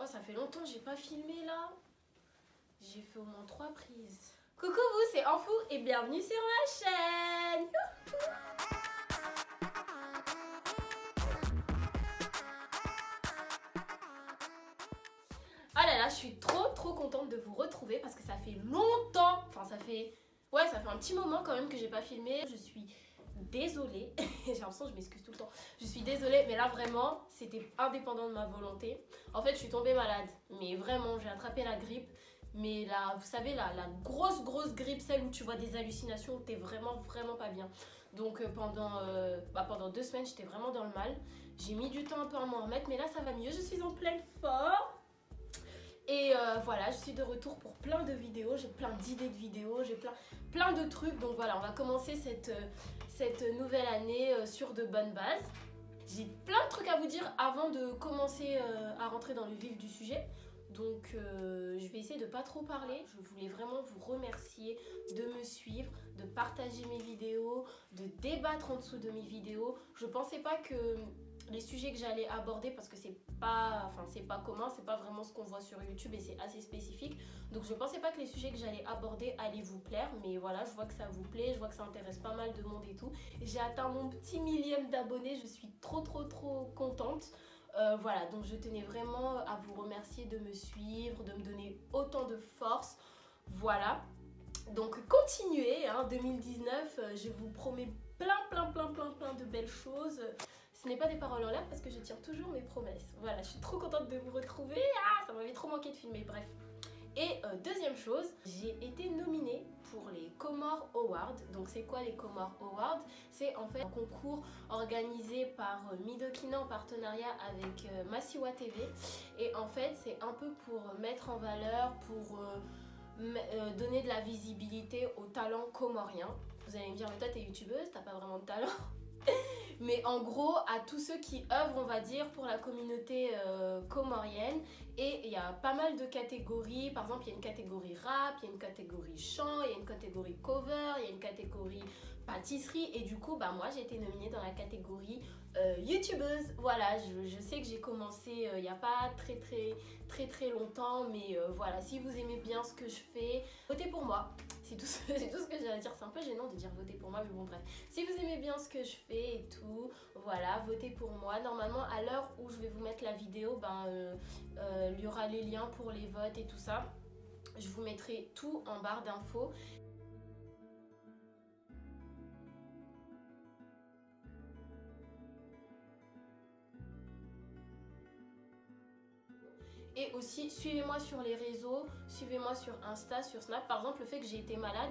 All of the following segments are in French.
Oh, ça fait longtemps que j'ai pas filmé là. J'ai fait au moins 3 prises. Coucou vous, c'est Enfou et bienvenue sur ma chaîne. Ah là là, je suis trop contente de vous retrouver parce que ça fait longtemps. Enfin, ça fait un petit moment quand même que j'ai pas filmé. Je suis désolée. J'ai l'impression que je m'excuse tout le temps. Je suis désolée, mais là vraiment, c'était indépendant de ma volonté. En fait, je suis tombée malade. Mais vraiment, j'ai attrapé la grippe. Mais là, vous savez, la grosse grippe, celle où tu vois des hallucinations, où t'es vraiment pas bien. Donc pendant 2 semaines, j'étais vraiment dans le mal. J'ai mis du temps un peu à m'en remettre, mais là ça va mieux, je suis en pleine forme. Et voilà, je suis de retour pour plein de vidéos, j'ai plein d'idées de vidéos, j'ai plein de trucs. Donc voilà, on va commencer cette nouvelle année sur de bonnes bases. J'ai plein de trucs à vous dire avant de commencer à rentrer dans le vif du sujet. Donc je vais essayer de pas trop parler. Je voulais vraiment vous remercier de me suivre, de partager mes vidéos, de débattre en dessous de mes vidéos. Je pensais pas que les sujets que j'allais aborder, parce que c'est pas commun, c'est pas vraiment ce qu'on voit sur YouTube et c'est assez spécifique. Donc je pensais pas que les sujets que j'allais aborder allaient vous plaire, mais voilà, je vois que ça vous plaît, je vois que ça intéresse pas mal de monde et tout. J'ai atteint mon petit millième d'abonnés, je suis trop contente. Voilà, donc je tenais vraiment à vous remercier de me suivre, de me donner autant de force. Voilà, donc continuez, hein, 2019, je vous promets plein de belles choses. Ce n'est pas des paroles en l'air parce que je tiens toujours mes promesses. Voilà, je suis trop contente de vous retrouver. Ah, ça m'avait trop manqué de filmer, bref. Et deuxième chose, j'ai été nominée pour les Comores Awards. Donc c'est quoi les Comores Awards? C'est en fait un concours organisé par Midokina en partenariat avec Massiwa TV. Et en fait c'est un peu pour mettre en valeur, pour donner de la visibilité aux talents comoriens. Vous allez me dire, mais toi t'es youtubeuse, t'as pas vraiment de talent. Mais en gros, à tous ceux qui œuvrent, on va dire, pour la communauté comorienne. Et il y a pas mal de catégories. Par exemple, il y a une catégorie rap, il y a une catégorie chant, il y a une catégorie cover, il y a une catégorie pâtisserie. Et du coup, bah, moi, j'ai été nominée dans la catégorie youtubeuse. Voilà, je sais que j'ai commencé il n'y a pas très longtemps. Mais voilà, si vous aimez bien ce que je fais, votez pour moi. C'est tout ce que j'ai à dire. C'est un peu gênant de dire voter pour moi, mais bon bref. Si vous aimez bien ce que je fais et tout, voilà, votez pour moi. Normalement, à l'heure où je vais vous mettre la vidéo, il y aura les liens pour les votes et tout ça. Je vous mettrai tout en barre d'infos. Et aussi, suivez-moi sur les réseaux, suivez-moi sur Insta, sur Snap. Par exemple, le fait que j'ai été malade,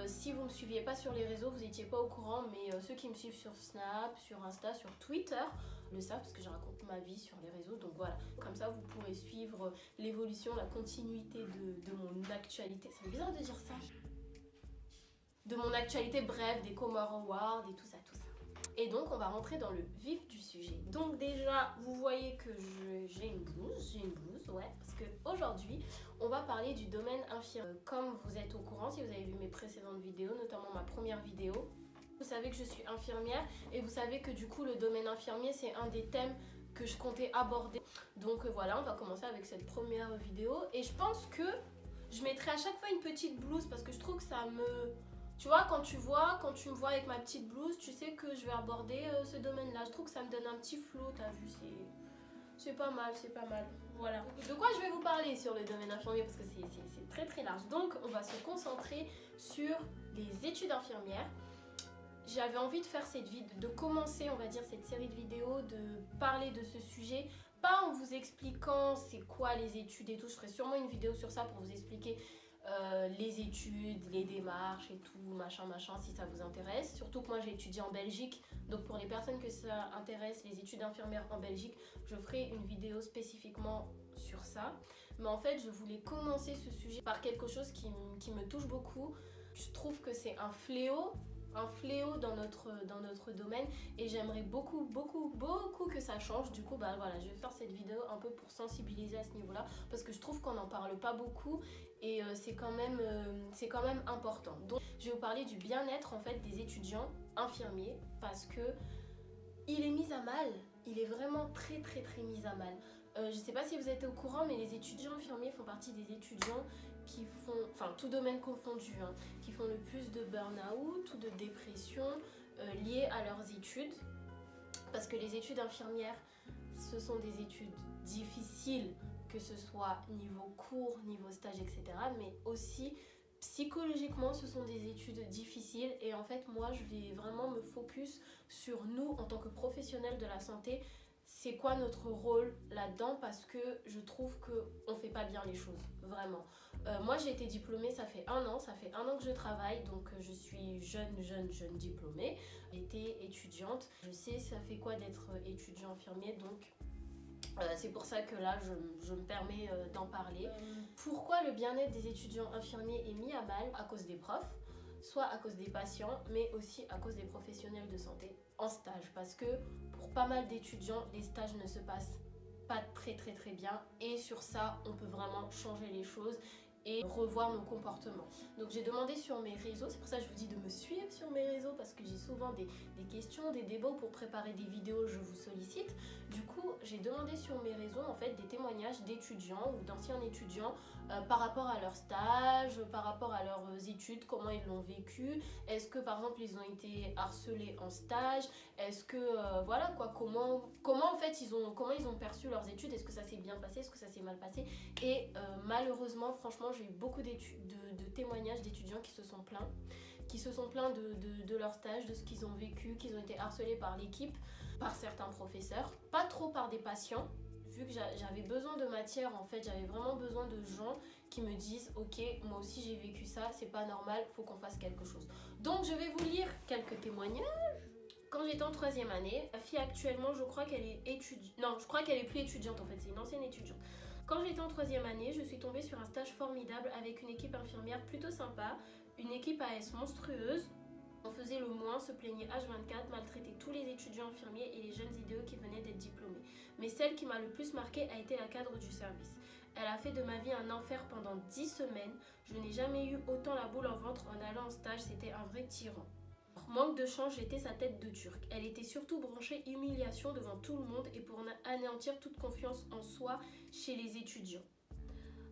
si vous ne me suiviez pas sur les réseaux, vous n'étiez pas au courant, mais ceux qui me suivent sur Snap, sur Insta, sur Twitter, le savent parce que je raconte ma vie sur les réseaux. Donc voilà, comme ça vous pourrez suivre l'évolution, la continuité de mon actualité. C'est bizarre de dire ça. De mon actualité, bref, des Comores Awards et tout ça. Et donc on va rentrer dans le vif du sujet. Donc déjà vous voyez que j'ai une blouse, ouais, parce que aujourd'hui on va parler du domaine infirmier. Comme vous êtes au courant, si vous avez vu mes précédentes vidéos, notamment ma première vidéo, vous savez que je suis infirmière et vous savez que du coup le domaine infirmier c'est un des thèmes que je comptais aborder. Donc voilà, on va commencer avec cette première vidéo et je pense que je mettrai à chaque fois une petite blouse parce que je trouve que ça me... Tu vois, quand tu me vois avec ma petite blouse, tu sais que je vais aborder ce domaine-là. Je trouve que ça me donne un petit flow, t'as vu, c'est pas mal, voilà. De quoi je vais vous parler sur le domaine infirmier parce que c'est très large. Donc, on va se concentrer sur les études infirmières. J'avais envie de faire de commencer, on va dire, cette série de vidéos, de parler de ce sujet. Pas en vous expliquant c'est quoi les études et tout. Je ferai sûrement une vidéo sur ça pour vous expliquer les études, les démarches et tout, machin, si ça vous intéresse. Surtout que moi j'ai étudié en Belgique, donc pour les personnes que ça intéresse, les études infirmières en Belgique, je ferai une vidéo spécifiquement sur ça. Mais en fait, je voulais commencer ce sujet par quelque chose qui me touche beaucoup. Je trouve que c'est un fléau dans notre domaine et j'aimerais beaucoup que ça change. Du coup bah voilà, je vais faire cette vidéo un peu pour sensibiliser à ce niveau là parce que je trouve qu'on n'en parle pas beaucoup et c'est quand même important. Donc je vais vous parler du bien-être en fait des étudiants infirmiers parce que il est mis à mal, il est vraiment très mis à mal. Je sais pas si vous êtes au courant, mais les étudiants infirmiers font partie des étudiants qui font, enfin tout domaine confondu, hein, qui font le plus de burn-out ou de dépression liées à leurs études. Parce que les études infirmières, ce sont des études difficiles, que ce soit niveau cours, niveau stage, etc. Mais aussi psychologiquement, ce sont des études difficiles. Et en fait, moi, je vais vraiment me focus sur nous en tant que professionnels de la santé. C'est quoi notre rôle là-dedans, parce que je trouve qu'on ne fait pas bien les choses, vraiment. Moi j'ai été diplômée, ça fait 1 an que je travaille, donc je suis jeune diplômée. J'étais étudiante, je sais ça fait quoi d'être étudiant infirmier, donc c'est pour ça que là je me permets d'en parler. Pourquoi le bien-être des étudiants infirmiers est mis à mal? À cause des profs, soit à cause des patients, mais aussi à cause des professionnels de santé en stage. Parce que pour pas mal d'étudiants, les stages ne se passent pas très bien. Et sur ça, on peut vraiment changer les choses et revoir nos comportements. Donc j'ai demandé sur mes réseaux, c'est pour ça que je vous dis de me suivre sur mes réseaux, parce que j'ai souvent des questions, des débats pour préparer des vidéos, je vous sollicite. Du coup, j'ai demandé sur mes réseaux en fait des témoignages d'étudiants ou d'anciens étudiants par rapport à leur stage, par rapport à leurs études, comment ils l'ont vécu. Est-ce que par exemple ils ont été harcelés en stage? Est-ce que voilà quoi, comment en fait ils ont perçu leurs études? Est-ce que ça s'est bien passé? Est-ce que ça s'est mal passé? Et malheureusement, franchement, j'ai eu beaucoup de témoignages d'étudiants qui se sont plaints de leur stage, de ce qu'ils ont vécu, qu'ils ont été harcelés par l'équipe, par certains professeurs, pas trop par des patients. Vu que j'avais besoin de matière, en fait, j'avais vraiment besoin de gens qui me disent ok, moi aussi j'ai vécu ça, c'est pas normal, faut qu'on fasse quelque chose. Donc je vais vous lire quelques témoignages. Quand j'étais en 3e année, la fille actuellement, je crois qu'elle est étudiante. Non, je crois qu'elle est plus étudiante en fait, c'est une ancienne étudiante. Quand j'étais en 3e année, je suis tombée sur un stage formidable avec une équipe infirmière plutôt sympa, une équipe AS monstrueuse. On faisait le moins, se plaignait H24, maltraitait tous les étudiants infirmiers et les jeunes idéaux qui venaient d'être diplômés. Mais celle qui m'a le plus marquée a été la cadre du service. Elle a fait de ma vie un enfer pendant 10 semaines. Je n'ai jamais eu autant la boule au ventre en allant en stage, c'était un vrai tyran. Manque de chance, j'étais sa tête de turc. Elle était surtout branchée humiliation devant tout le monde et pour anéantir toute confiance en soi chez les étudiants.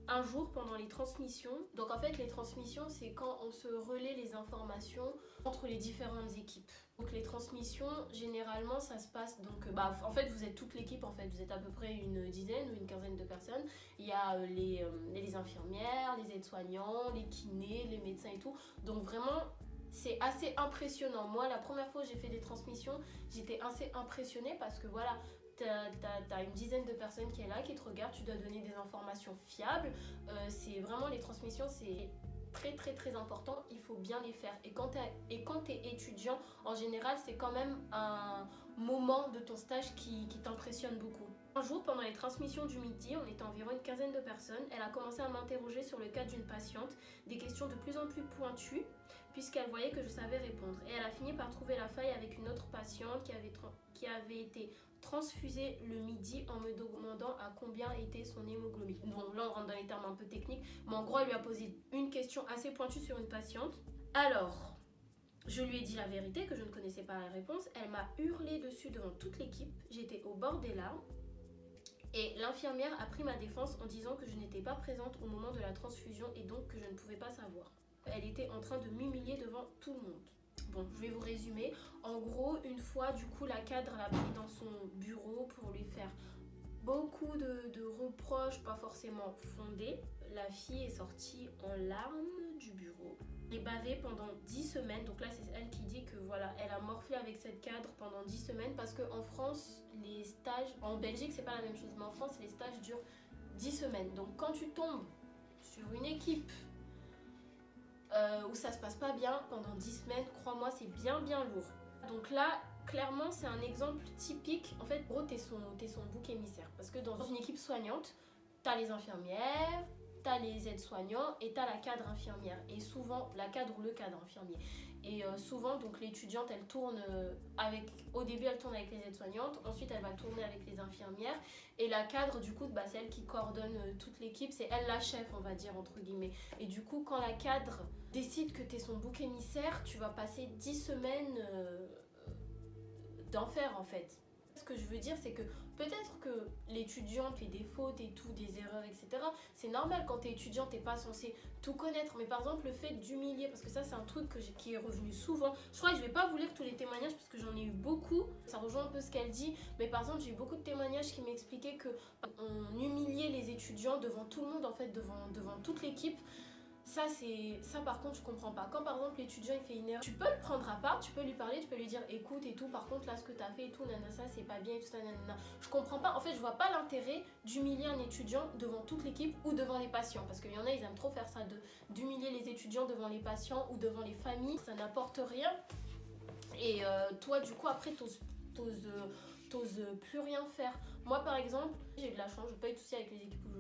Un jour, pendant les transmissions, donc en fait les transmissions c'est quand on se relaie les informations entre les différentes équipes. Donc les transmissions, généralement ça se passe, donc en fait vous êtes toute l'équipe, en fait vous êtes à peu près une dizaine ou une quinzaine de personnes. Il y a les infirmières, les aides-soignants, les kinés, les médecins et tout. Donc vraiment c'est assez impressionnant. Moi la première fois que j'ai fait des transmissions, j'étais assez impressionnée parce que voilà, t'as une dizaine de personnes qui est là, qui te regardent, tu dois donner des informations fiables. C'est vraiment, les transmissions, c'est très important, il faut bien les faire. Et quand t'es étudiant, en général, c'est quand même un moment de ton stage qui t'impressionne beaucoup. Un jour, pendant les transmissions du midi, on était environ une quinzaine de personnes, elle a commencé à m'interroger sur le cas d'une patiente, des questions de plus en plus pointues, puisqu'elle voyait que je savais répondre. Et elle a fini par trouver la faille avec une autre patiente qui avait été transfusée le midi en me demandant à combien était son hémoglobine. Bon, là on rentre dans les termes un peu techniques, mais en gros elle lui a posé une question assez pointue sur une patiente. Alors, je lui ai dit la vérité, que je ne connaissais pas la réponse. Elle m'a hurlé dessus devant toute l'équipe, j'étais au bord des larmes. Et l'infirmière a pris ma défense en disant que je n'étais pas présente au moment de la transfusion et donc que je ne pouvais pas savoir. Elle était en train de m'humilier devant tout le monde. Bon, je vais vous résumer. En gros, une fois, du coup, la cadre l'a pris dans son bureau pour lui faire beaucoup de reproches, pas forcément fondés. La fille est sortie en larmes du bureau. Elle est bavée pendant 10 semaines. Donc là, c'est elle qui dit que voilà, elle a morflé avec cette cadre pendant 10 semaines parce qu'en France, les stages, en Belgique, c'est pas la même chose, mais en France, les stages durent 10 semaines. Donc quand tu tombes sur une équipe où ça se passe pas bien pendant 10 semaines, crois-moi, c'est bien lourd. Donc là, clairement, c'est un exemple typique. En fait, gros, t'es son bouc émissaire. Parce que dans une équipe soignante, t'as les infirmières, t'as les aides-soignants et t'as la cadre infirmière. Et souvent, la cadre ou le cadre infirmier. Et souvent, donc l'étudiante, elle tourne au début, elle tourne avec les aides-soignantes. Ensuite, elle va tourner avec les infirmières. Et la cadre, du coup, c'est elle qui coordonne toute l'équipe. C'est elle la chef, on va dire, entre guillemets. Et du coup, quand la cadre décide que t'es son bouc émissaire, tu vas passer 10 semaines d'enfer, en fait. Ce que je veux dire, c'est que peut-être que l'étudiant fait des fautes et tout, des erreurs, etc. C'est normal, quand t'es étudiant, t'es pas censé tout connaître. Mais par exemple, le fait d'humilier, parce que ça, c'est un truc qui est revenu souvent. Je crois que je vais pas vous lire tous les témoignages parce que j'en ai eu beaucoup. Ça rejoint un peu ce qu'elle dit. Mais par exemple, j'ai eu beaucoup de témoignages qui m'expliquaient qu'on humiliait les étudiants devant tout le monde, en fait, devant toute l'équipe. Ça par contre je comprends pas. Quand par exemple l'étudiant il fait une erreur, tu peux le prendre à part, tu peux lui parler, tu peux lui dire écoute et tout, par contre là ce que t'as fait et tout, nanana, ça c'est pas bien et tout ça, nanana. Je comprends pas, en fait je vois pas l'intérêt d'humilier un étudiant devant toute l'équipe ou devant les patients, parce qu'il y en a ils aiment trop faire ça, d'humilier les étudiants devant les patients ou devant les familles, ça n'apporte rien. Et toi du coup après t'oses plus rien faire. Moi par exemple, j'ai eu de la chance, j'ai pas eu de soucis avec les équipes où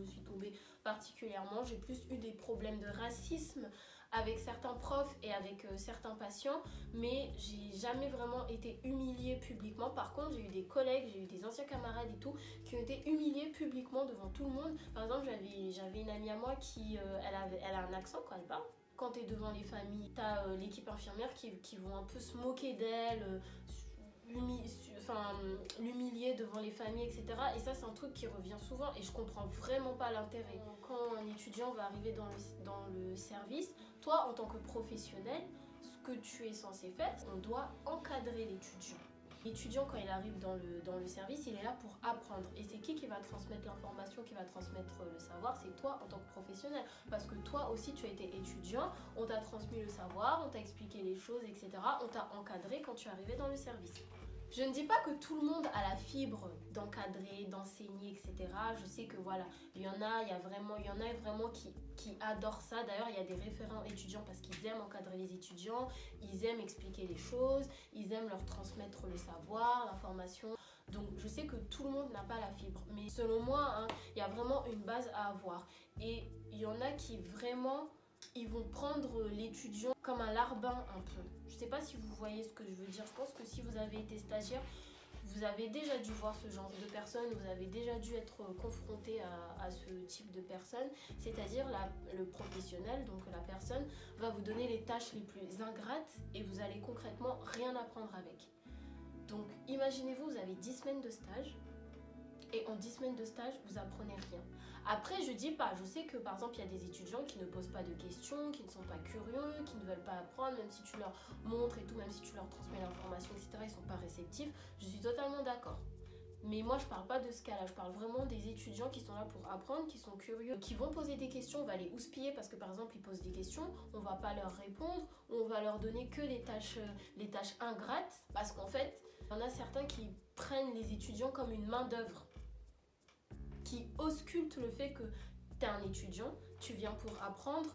je suis tombée particulièrement. J'ai plus eu des problèmes de racisme avec certains profs et avec certains patients, mais j'ai jamais vraiment été humiliée publiquement. Par contre, j'ai eu des collègues, j'ai eu des anciens camarades et tout qui ont été humiliés publiquement devant tout le monde. Par exemple, j'avais une amie à moi qui elle a un accent quand elle parle. Quand tu es devant les familles, tu as l'équipe infirmière qui vont un peu se moquer d'elle, l'humilier devant les familles, etc. Et ça, c'est un truc qui revient souvent et je comprends vraiment pas l'intérêt. Quand un étudiant va arriver dans le service, toi, en tant que professionnel, ce que tu es censé faire, on doit encadrer l'étudiant. L'étudiant, quand il arrive dans le service, il est là pour apprendre. Et c'est qui va transmettre l'information, qui va transmettre le savoir? C'est toi en tant que professionnel. Parce que toi aussi, tu as été étudiant, on t'a transmis le savoir, on t'a expliqué les choses, etc. On t'a encadré quand tu es arrivé dans le service. Je ne dis pas que tout le monde a la fibre d'encadrer, d'enseigner, etc. Je sais que voilà, il y en a vraiment qui adorent ça. D'ailleurs, il y a des référents étudiants parce qu'ils aiment encadrer les étudiants, ils aiment expliquer les choses, ils aiment leur transmettre le savoir, l'information. Donc, je sais que tout le monde n'a pas la fibre. Mais selon moi, il y a vraiment une base à avoir. Et il y en a qui vraiment... ils vont prendre l'étudiant comme un larbin un peu. Je sais pas si vous voyez ce que je veux dire. Je pense que si vous avez été stagiaire, vous avez déjà dû voir ce genre de personnes, vous avez déjà dû être confronté à ce type de personnes. C'est-à-dire le professionnel, donc la personne, va vous donner les tâches les plus ingrates et vous allez concrètement rien apprendre avec. Donc imaginez-vous, vous avez 10 semaines de stage. Et en 10 semaines de stage, vous apprenez rien. Après, je dis pas, je sais que par exemple, il y a des étudiants qui ne posent pas de questions, qui ne sont pas curieux, qui ne veulent pas apprendre, même si tu leur montres et tout, même si tu leur transmets l'information, etc., ils sont pas réceptifs. Je suis totalement d'accord. Mais moi, je parle pas de ce cas-là, je parle vraiment des étudiants qui sont là pour apprendre, qui sont curieux, qui vont poser des questions, on va les houspiller parce que par exemple, ils posent des questions, on va pas leur répondre, on va leur donner que les tâches ingrates, parce qu'en fait, il y en a certains qui prennent les étudiants comme une main-d'œuvre, qui ausculte le fait que tu es un étudiant, tu viens pour apprendre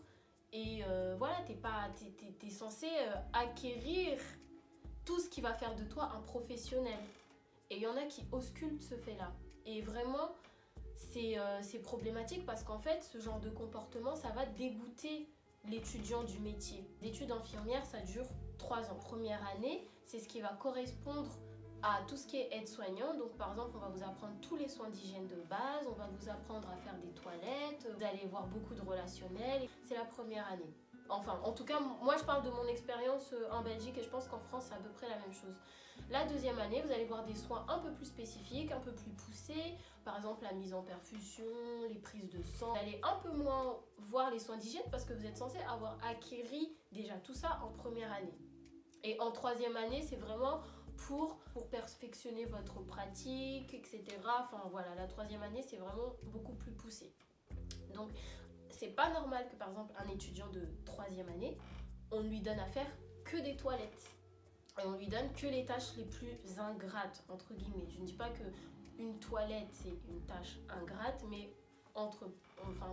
et voilà, t'es censé acquérir tout ce qui va faire de toi un professionnel. Et il y en a qui auscultent ce fait-là. Et vraiment, c'est problématique parce qu'en fait, ce genre de comportement, ça va dégoûter l'étudiant du métier. L'étude infirmière, ça dure 3 ans. Première année, c'est ce qui va correspondre à tout ce qui est aide-soignant. Donc par exemple, on va vous apprendre tous les soins d'hygiène de base, on va vous apprendre à faire des toilettes, vous allez voir beaucoup de relationnel. C'est la première année. Enfin, en tout cas, moi je parle de mon expérience en Belgique et je pense qu'en France, c'est à peu près la même chose. La deuxième année, vous allez voir des soins un peu plus spécifiques, un peu plus poussés. Par exemple, la mise en perfusion, les prises de sang. Vous allez un peu moins voir les soins d'hygiène parce que vous êtes censé avoir acquéri déjà tout ça en première année. Et en troisième année, c'est vraiment pour perfectionner votre pratique, etc. Enfin voilà, la troisième année, c'est vraiment beaucoup plus poussé. Donc, c'est pas normal que par exemple un étudiant de troisième année, on lui donne à faire que des toilettes. Et on lui donne que les tâches les plus ingrates, entre guillemets. Je ne dis pas que une toilette, c'est une tâche ingrate, mais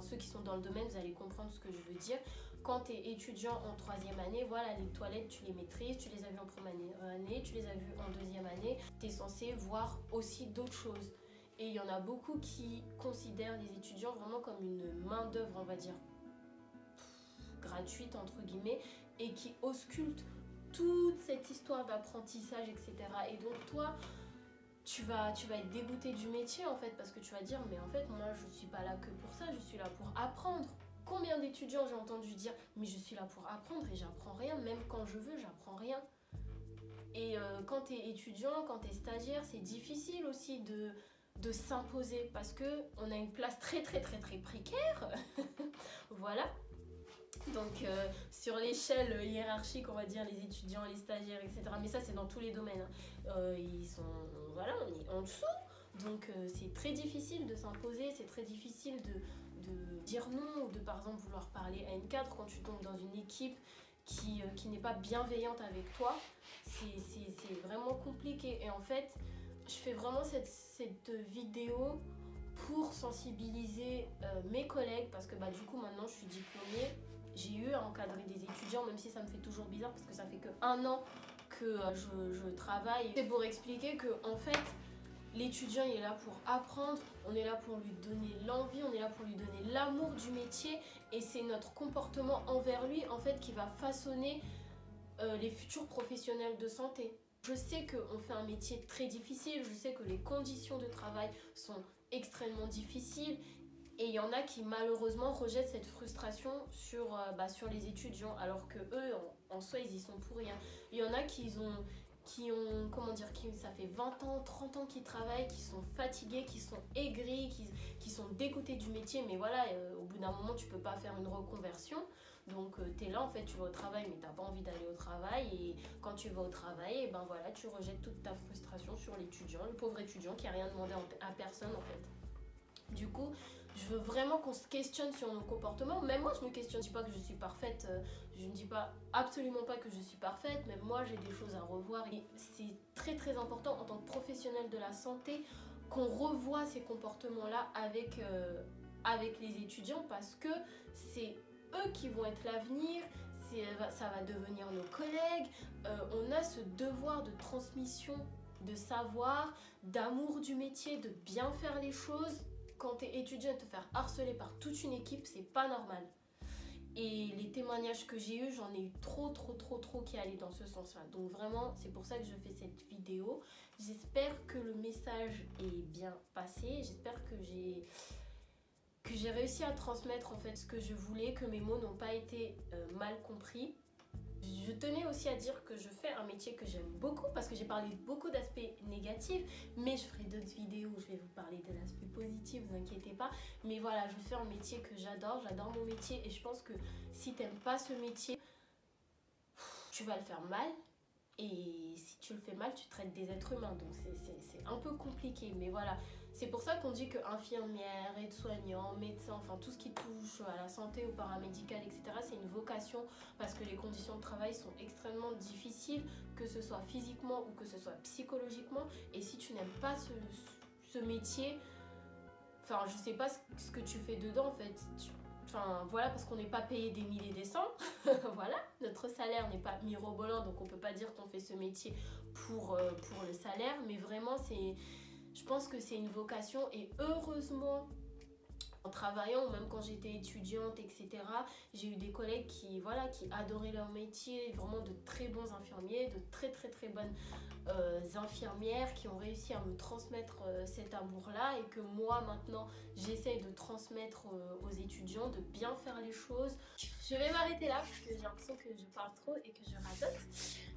ceux qui sont dans le domaine, vous allez comprendre ce que je veux dire. Quand tu es étudiant en troisième année, voilà, les toilettes, tu les maîtrises, tu les as vues en première année, tu les as vues en deuxième année. Tu es censé voir aussi d'autres choses. Et il y en a beaucoup qui considèrent les étudiants vraiment comme une main-d'œuvre, on va dire, gratuite, entre guillemets, et qui auscultent toute cette histoire d'apprentissage, etc. Et donc toi, tu vas être dégoûté du métier en fait, parce que tu vas dire mais en fait moi je suis pas là que pour ça, je suis là pour apprendre. Combien d'étudiants j'ai entendu dire mais je suis là pour apprendre et j'apprends rien, même quand je veux j'apprends rien. Et quand tu es étudiant, quand tu es stagiaire, c'est difficile aussi de s'imposer parce qu'on a une place très précaire. Voilà. Donc sur l'échelle hiérarchique, on va dire les étudiants, les stagiaires, etc. Mais ça c'est dans tous les domaines. Ils sont, voilà, on est en dessous. Donc c'est très difficile de s'imposer, c'est très difficile de dire non ou de par exemple vouloir parler à une cadre quand tu tombes dans une équipe qui n'est pas bienveillante avec toi. C'est vraiment compliqué. Et en fait, je fais vraiment cette vidéo pour sensibiliser mes collègues parce que du coup maintenant je suis diplômée. J'ai eu à encadrer des étudiants, même si ça me fait toujours bizarre parce que ça fait que 1 an que je travaille. C'est pour expliquer que en fait, l'étudiant il est là pour apprendre, on est là pour lui donner l'envie, on est là pour lui donner l'amour du métier et c'est notre comportement envers lui en fait qui va façonner les futurs professionnels de santé. Je sais qu'on fait un métier très difficile, je sais que les conditions de travail sont extrêmement difficiles. Et il y en a qui malheureusement rejettent cette frustration sur les étudiants alors que eux en soi ils y sont pour rien. Il y en a qui ça fait 20 ans, 30 ans qu'ils travaillent, qui sont fatigués, qui sont aigris, qui sont dégoûtés du métier. Mais voilà, au bout d'un moment tu peux pas faire une reconversion. Donc tu es là en fait, tu vas au travail mais t'as pas envie d'aller au travail. Et quand tu vas au travail, et voilà, tu rejettes toute ta frustration sur l'étudiant, le pauvre étudiant qui a rien demandé à personne en fait. Du coup, je veux vraiment qu'on se questionne sur nos comportements. Même moi, je me questionne. Je ne dis pas que je suis parfaite. Je ne dis pas absolument pas que je suis parfaite. Même moi, j'ai des choses à revoir. Et c'est très important en tant que professionnel de la santé qu'on revoie ces comportements-là avec les étudiants parce que c'est eux qui vont être l'avenir. Ça va devenir nos collègues. On a ce devoir de transmission, de savoir, d'amour du métier, de bien faire les choses. Quand tu es étudiant et te faire harceler par toute une équipe, c'est pas normal. Et les témoignages que j'ai eus, j'en ai eu trop qui allaient dans ce sens-là. Donc vraiment, c'est pour ça que je fais cette vidéo. J'espère que le message est bien passé. J'espère que j'ai réussi à transmettre en fait ce que je voulais, que mes mots n'ont pas été mal compris. Je tenais aussi à dire que je fais un métier que j'aime beaucoup parce que j'ai parlé beaucoup d'aspects négatifs, mais je ferai d'autres vidéos où je vais vous parler de l'aspect positif, vous inquiétez pas. Mais voilà, je fais un métier que j'adore mon métier et je pense que si t'aimes pas ce métier, tu vas le faire mal. Et si tu le fais mal, tu traites des êtres humains, donc c'est un peu compliqué, mais voilà. C'est pour ça qu'on dit que infirmière, aide-soignant, médecin, enfin tout ce qui touche à la santé, au paramédical, etc. c'est une vocation parce que les conditions de travail sont extrêmement difficiles, que ce soit physiquement ou que ce soit psychologiquement. Et si tu n'aimes pas ce métier, enfin je sais pas ce que tu fais dedans en fait. Enfin voilà, parce qu'on n'est pas payé des milliers et des cents. Voilà, notre salaire n'est pas mirobolant, donc on peut pas dire qu'on fait ce métier pour le salaire, mais vraiment je pense que c'est une vocation et heureusement en travaillant, ou même quand j'étais étudiante, etc., j'ai eu des collègues qui adoraient leur métier, vraiment de très bons infirmiers, de très bonnes infirmières qui ont réussi à me transmettre cet amour-là et que moi maintenant j'essaye de transmettre aux étudiants, de bien faire les choses. Je vais m'arrêter là parce que j'ai l'impression que je parle trop et que je radote.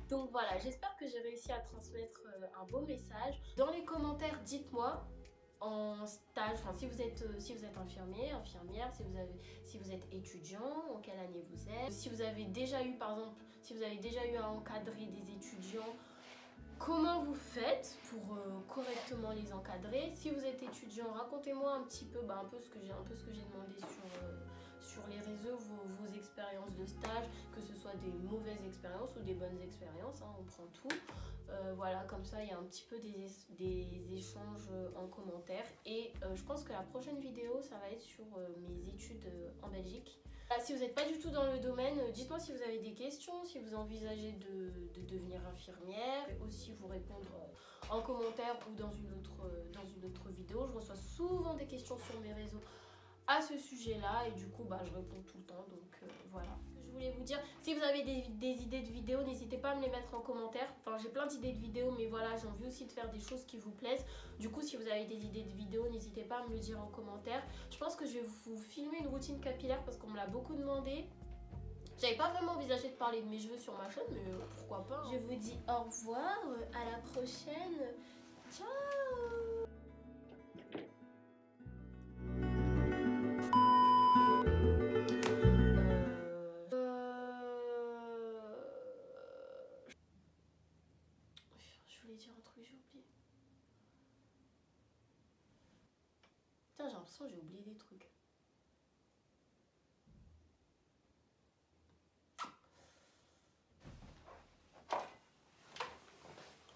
Donc voilà, j'espère que j'ai réussi à transmettre un beau message. Dans les commentaires, dites-moi en stage, enfin si vous êtes infirmier, infirmière, si vous êtes étudiant, en quelle année vous êtes, si vous avez déjà eu par exemple, si vous avez déjà eu à encadrer des étudiants, comment vous faites pour correctement les encadrer. Si vous êtes étudiant, racontez-moi un petit peu, un peu ce que j'ai demandé sur les réseaux, vos expériences de stage, que ce soit des mauvaises expériences ou des bonnes expériences, on prend tout. Voilà, comme ça il y a un petit peu des échanges en commentaire. Et je pense que la prochaine vidéo, ça va être sur mes études en Belgique. Si vous n'êtes pas du tout dans le domaine, dites-moi si vous avez des questions, si vous envisagez de devenir infirmière. Je vais aussi vous répondre en commentaire ou dans une autre vidéo. Je reçois souvent des questions sur mes réseaux à ce sujet-là et du coup je réponds tout le temps, donc voilà. Je voulais vous dire, si vous avez des idées de vidéos, n'hésitez pas à me les mettre en commentaire. Enfin, j'ai plein d'idées de vidéos, mais voilà, j'ai envie aussi de faire des choses qui vous plaisent. Du coup, si vous avez des idées de vidéos, n'hésitez pas à me le dire en commentaire. Je pense que je vais vous filmer une routine capillaire parce qu'on me l'a beaucoup demandé. J'avais pas vraiment envisagé de parler de mes cheveux sur ma chaîne, mais pourquoi pas. Hein. Je vous dis au revoir, à la prochaine. Ciao. Je voulais dire un truc, j'ai oublié. Putain, j'ai l'impression que j'ai oublié des trucs.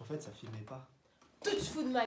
En fait, ça filmait pas. Tout de fou de ma